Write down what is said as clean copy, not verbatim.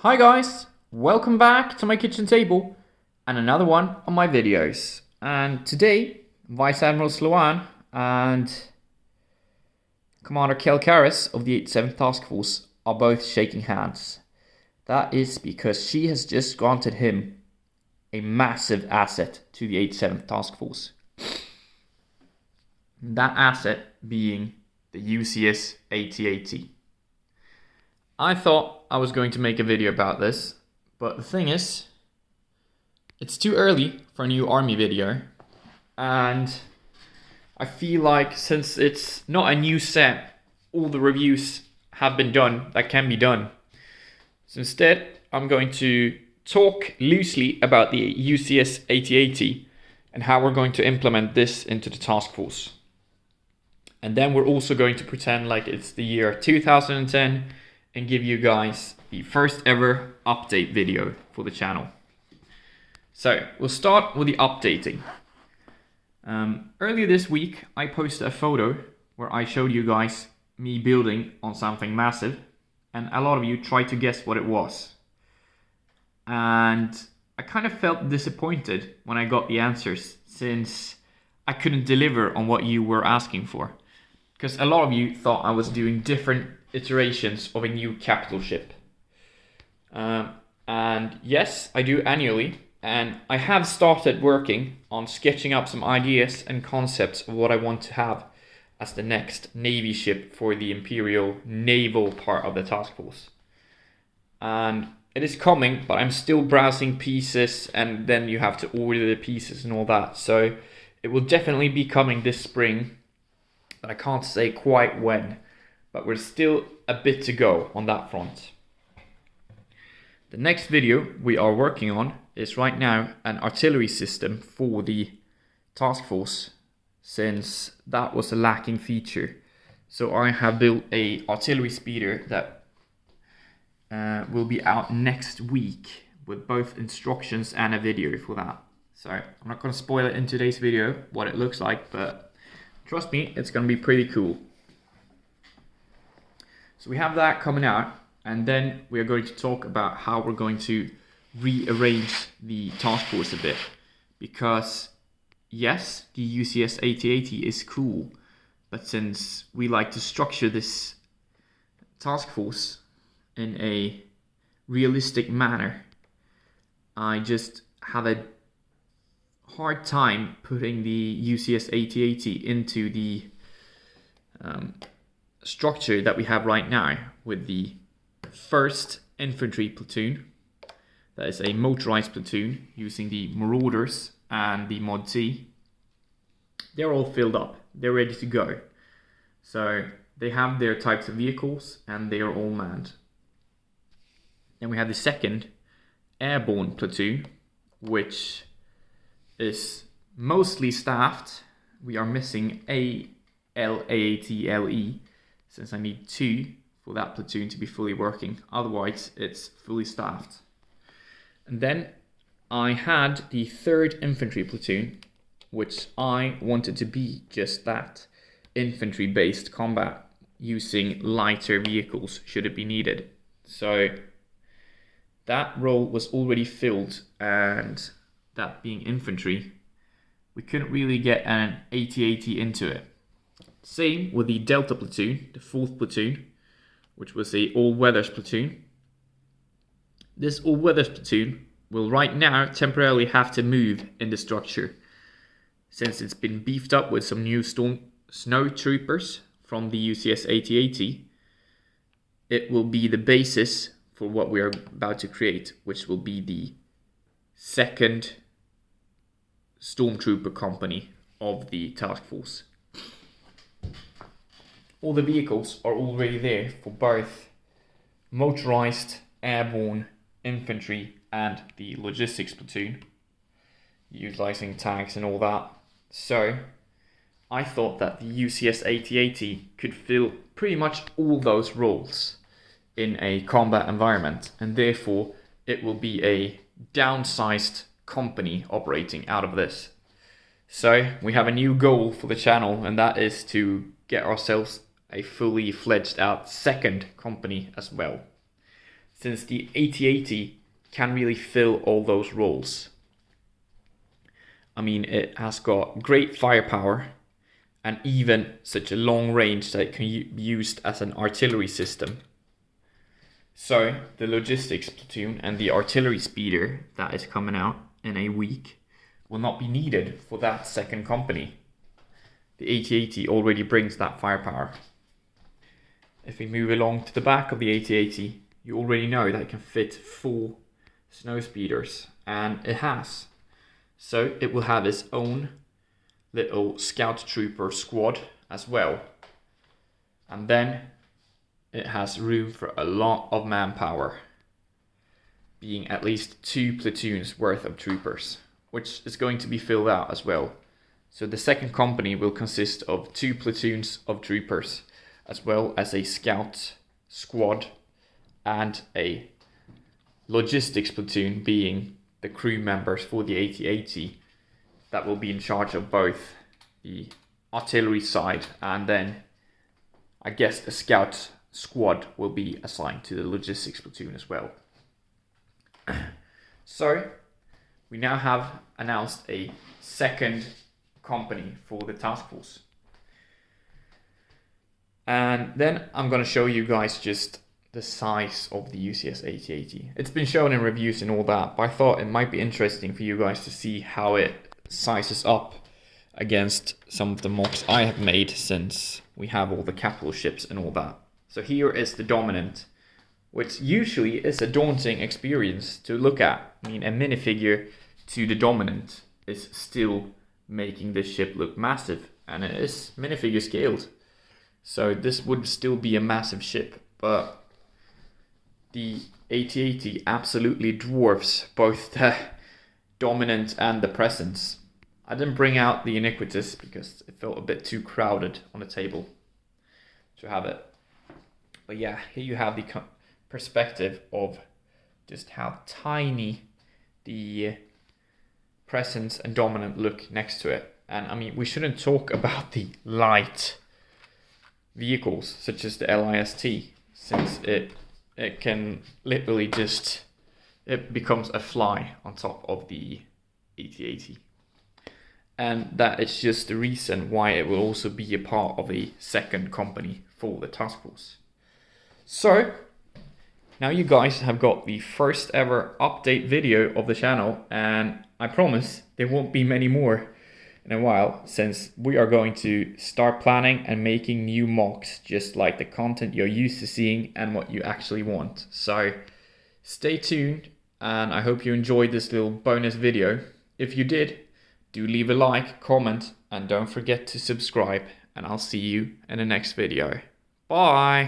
Hi guys, welcome back to my kitchen table and another one of my videos. And today, Vice Admiral Sloan and Commander Kel Karras of the 87th Task Force are both shaking hands. That is because she has just granted him a massive asset to the 87th Task Force. That asset being the UCS AT-AT. I thought I was going to make a video about this, but the thing is, it's too early for a new army video, and I feel like since it's not a new set, all the reviews have been done that can be done. So instead, I'm going to talk loosely about the UCS AT-AT and how we're going to implement this into the task force. And then we're also going to pretend like it's the year 2010 and give you guys the first ever update video for the channel. So we'll start with the updating. Earlier this week, I posted a photo where I showed you guys me building on something massive, and a lot of you tried to guess what it was. And I kind of felt disappointed when I got the answers, since I couldn't deliver on what you were asking for. Because a lot of you thought I was doing different iterations of a new capital ship. And yes, I do annually, and I have started working on sketching up some ideas and concepts of what I want to have as the next Navy ship for the Imperial naval part of the task force. And it is coming, but I'm still browsing pieces, and then you have to order the pieces and all that. So it will definitely be coming this spring, but I can't say quite when. But we're still a bit to go on that front. The next video we are working on is right now an artillery system for the task force, since that was a lacking feature. So I have built a artillery speeder that will be out next week with both instructions and a video for that. So I'm not going to spoil it in today's video what it looks like, but trust me, it's going to be pretty cool. So we have that coming out, and then we are going to talk about how we're going to rearrange the task force a bit. Because yes, the UCS AT-AT is cool, but since we like to structure this task force in a realistic manner, I just have a hard time putting the UCS AT-AT into the structure that we have right now, with the 1st Infantry Platoon. That is a motorized platoon using the Marauders and the Mod T. They're all filled up, they're ready to go. So they have their types of vehicles and they are all manned. Then we have the 2nd Airborne Platoon, which is mostly staffed. We are missing a LAAT-LE, since I need 2 for that platoon to be fully working. Otherwise, it's fully staffed. And then I had the 3rd Infantry Platoon, which I wanted to be just that, infantry-based combat, using lighter vehicles should it be needed. So that role was already filled, and that being infantry, we couldn't really get an AT-AT into it. Same with the Delta Platoon, the 4th Platoon, which was a all-weathers platoon. This all-weathers platoon will right now temporarily have to move in the structure, since it's been beefed up with some new snow troopers from the UCS AT-AT. It will be the basis for what we are about to create, which will be the 2nd Stormtrooper company of the task force. All the vehicles are already there for both motorized, airborne, infantry and the logistics platoon, utilizing tanks and all that. So I thought that the UCS AT-AT could fill pretty much all those roles in a combat environment, and therefore it will be a downsized company operating out of this. So we have a new goal for the channel, and that is to get ourselves a fully fledged out 2nd company as well. since the AT-AT can really fill all those roles. I mean, it has got great firepower and even such a long range that it can be used as an artillery system. So the logistics platoon and the artillery speeder that is coming out in a week will not be needed for that second company. The AT-AT already brings that firepower. If we move along to the back of the AT-AT, you already know that it can fit 4 snow speeders, and it has. So it will have its own little scout trooper squad as well. And then it has room for a lot of manpower, being at least 2 platoons worth of troopers, which is going to be filled out as well. So the second company will consist of 2 platoons of troopers, as well as a scout squad and a logistics platoon, being the crew members for the AT-AT that will be in charge of both the artillery side, and then I guess the scout squad will be assigned to the logistics platoon as well. So we now have announced a second company for the task force. And then I'm going to show you guys just the size of the UCS AT-AT. It's been shown in reviews and all that, but I thought it might be interesting for you guys to see how it sizes up against some of the mocks I have made, since we have all the capital ships and all that. So here is the Dominant, which usually is a daunting experience to look at. I mean, a minifigure to the Dominant is still making this ship look massive, and it is minifigure scaled. So this would still be a massive ship, but the AT-AT absolutely dwarfs both the Dominant and the Presence. I didn't bring out the Iniquitous because it felt a bit too crowded on the table to have it. But yeah, here you have the perspective of just how tiny the Presence and Dominant look next to it. And I mean, we shouldn't talk about the light vehicles such as the LIST, since it can literally just, it becomes a fly on top of the AT-AT. And that is just the reason why it will also be a part of a second company for the task force. So now you guys have got the first ever update video of the channel, and I promise there won't be many more in a while, since we are going to start planning and making new mocks, just like the content you're used to seeing and what you actually want. So stay tuned, and I hope you enjoyed this little bonus video. If you did, do leave a like, comment, and don't forget to subscribe, and I'll see you in the next video. Bye!